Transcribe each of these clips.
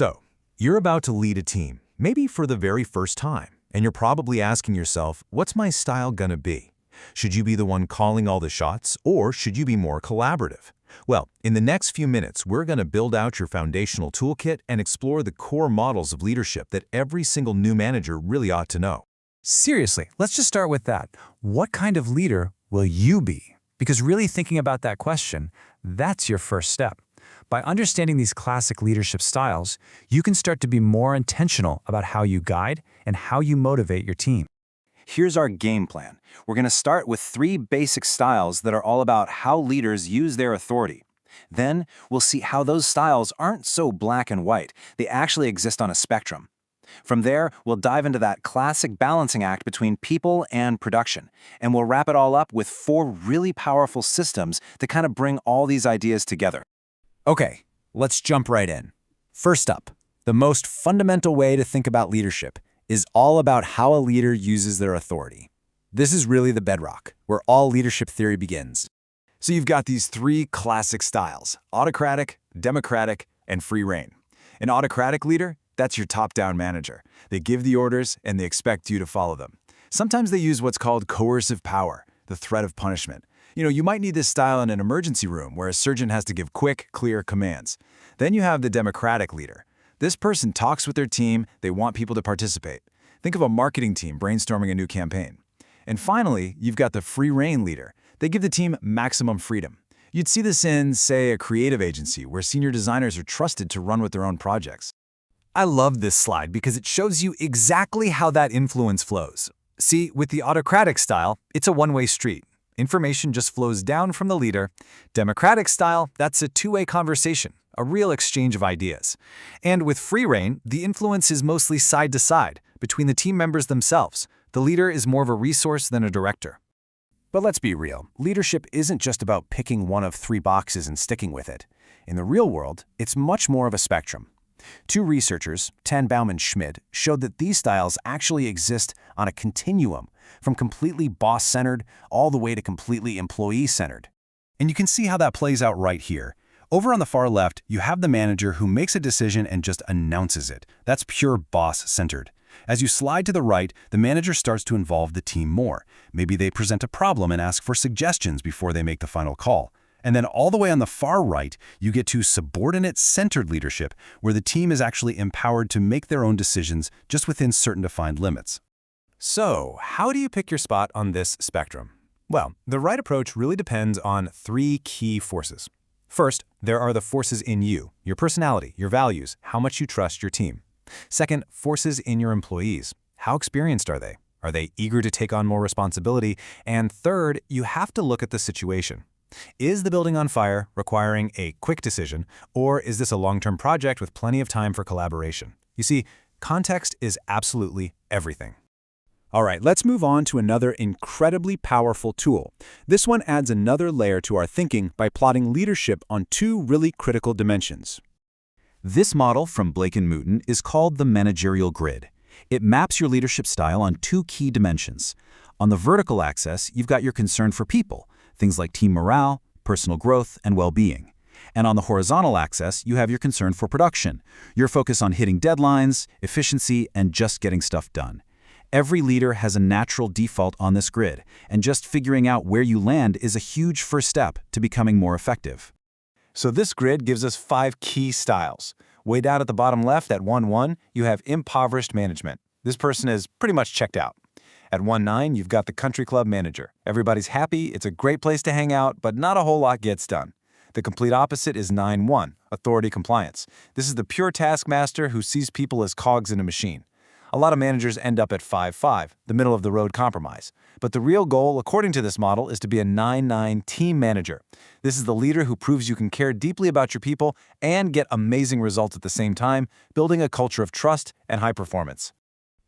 So, you're about to lead a team, maybe for the very first time, and you're probably asking yourself, what's my style gonna be? Should you be the one calling all the shots, or should you be more collaborative? Well, in the next few minutes, we're gonna build out your foundational toolkit and explore the core models of leadership that every single new manager really ought to know. Seriously, let's just start with that. What kind of leader will you be? Because really thinking about that question, that's your first step. By understanding these classic leadership styles, you can start to be more intentional about how you guide and how you motivate your team. Here's our game plan. We're going to start with 3 basic styles that are all about how leaders use their authority. Then, we'll see how those styles aren't so black and white. They actually exist on a spectrum. From there, we'll dive into that classic balancing act between people and production, and we'll wrap it all up with 4 really powerful systems to kind of bring all these ideas together. Okay, let's jump right in. First up, the most fundamental way to think about leadership is all about how a leader uses their authority. This is really the bedrock, where all leadership theory begins. So you've got these 3 classic styles: autocratic, democratic, and free reign. An autocratic leader, that's your top-down manager. They give the orders and they expect you to follow them. Sometimes they use what's called coercive power, the threat of punishment. You might need this style in an emergency room where a surgeon has to give quick, clear commands. Then you have the democratic leader. This person talks with their team, they want people to participate. Think of a marketing team brainstorming a new campaign. And finally, you've got the free reign leader. They give the team maximum freedom. You'd see this in, say, a creative agency where senior designers are trusted to run with their own projects. I love this slide because it shows you exactly how that influence flows. See, with the autocratic style, it's a one-way street. Information just flows down from the leader. Democratic style, that's a two-way conversation, a real exchange of ideas. And with free reign, the influence is mostly side to side, between the team members themselves. The leader is more of a resource than a director. But let's be real, leadership isn't just about picking one of 3 boxes and sticking with it. In the real world, it's much more of a spectrum. 2 researchers, Tanbaum and Schmid, showed that these styles actually exist on a continuum, from completely boss-centered all the way to completely employee-centered. And you can see how that plays out right here. Over on the far left, you have the manager who makes a decision and just announces it. That's pure boss-centered. As you slide to the right, the manager starts to involve the team more. Maybe they present a problem and ask for suggestions before they make the final call. And then all the way on the far right, you get to subordinate-centered leadership, where the team is actually empowered to make their own decisions just within certain defined limits. So, how do you pick your spot on this spectrum? Well, the right approach really depends on 3 key forces. First, there are the forces in you, your personality, your values, how much you trust your team. Second, forces in your employees. How experienced are they? Are they eager to take on more responsibility? And third, you have to look at the situation. Is the building on fire, requiring a quick decision, or is this a long-term project with plenty of time for collaboration? You see, context is absolutely everything. All right, let's move on to another incredibly powerful tool. This one adds another layer to our thinking by plotting leadership on 2 really critical dimensions. This model from Blake and Mouton is called the managerial grid. It maps your leadership style on 2 key dimensions. On the vertical axis, you've got your concern for people, things like team morale, personal growth, and well-being. And on the horizontal axis, you have your concern for production, your focus on hitting deadlines, efficiency, and just getting stuff done. Every leader has a natural default on this grid, and just figuring out where you land is a huge first step to becoming more effective. So this grid gives us 5 key styles. Way down at the bottom left at 1-1, you have impoverished management. This person is pretty much checked out. At 1-9, you've got the country club manager. Everybody's happy, it's a great place to hang out, but not a whole lot gets done. The complete opposite is 9-1, authority compliance. This is the pure taskmaster who sees people as cogs in a machine. A lot of managers end up at 5-5, the middle-of-the-road compromise. But the real goal, according to this model, is to be a 9-9 team manager. This is the leader who proves you can care deeply about your people and get amazing results at the same time, building a culture of trust and high performance.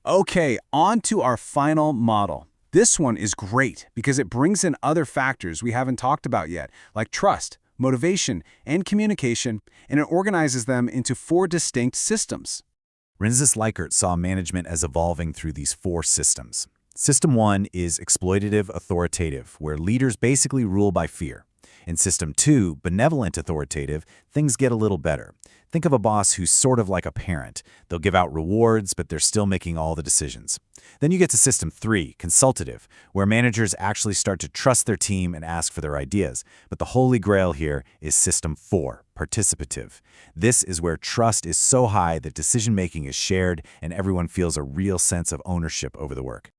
Okay, on to our final model. This one is great because it brings in other factors we haven't talked about yet, like trust, motivation, and communication, and it organizes them into 4 distinct systems. Rensis Likert saw management as evolving through these 4 systems. System 1 is exploitative authoritative, where leaders basically rule by fear. In System 2, benevolent authoritative, things get a little better. Think of a boss who's sort of like a parent. They'll give out rewards, but they're still making all the decisions. Then you get to System 3, consultative, where managers actually start to trust their team and ask for their ideas. But the holy grail here is System 4, participative. This is where trust is so high that decision-making is shared and everyone feels a real sense of ownership over the work.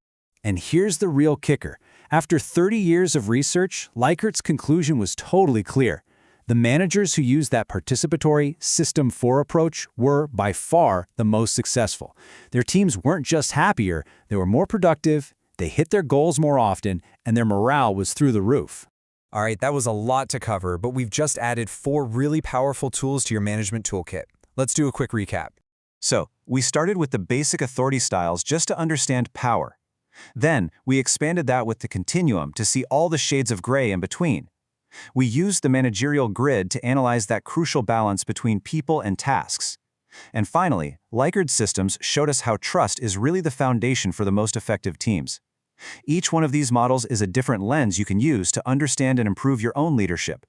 And here's the real kicker. After 30 years of research, Likhart's conclusion was totally clear. The managers who used that participatory System 4 approach were, by far, the most successful. Their teams weren't just happier, they were more productive, they hit their goals more often, and their morale was through the roof. All right, that was a lot to cover, but we've just added 4 really powerful tools to your management toolkit. Let's do a quick recap. So, we started with the basic authority styles just to understand power. Then, we expanded that with the continuum to see all the shades of gray in between. We used the managerial grid to analyze that crucial balance between people and tasks. And finally, Likhart's systems showed us how trust is really the foundation for the most effective teams. Each one of these models is a different lens you can use to understand and improve your own leadership.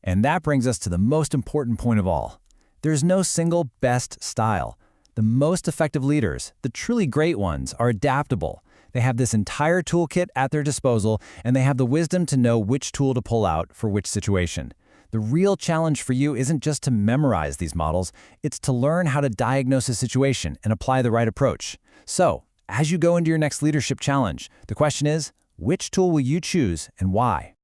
And that brings us to the most important point of all. There's no single best style. The most effective leaders, the truly great ones, are adaptable. They have this entire toolkit at their disposal, and they have the wisdom to know which tool to pull out for which situation. The real challenge for you isn't just to memorize these models, it's to learn how to diagnose a situation and apply the right approach. So, as you go into your next leadership challenge, the question is, which tool will you choose and why?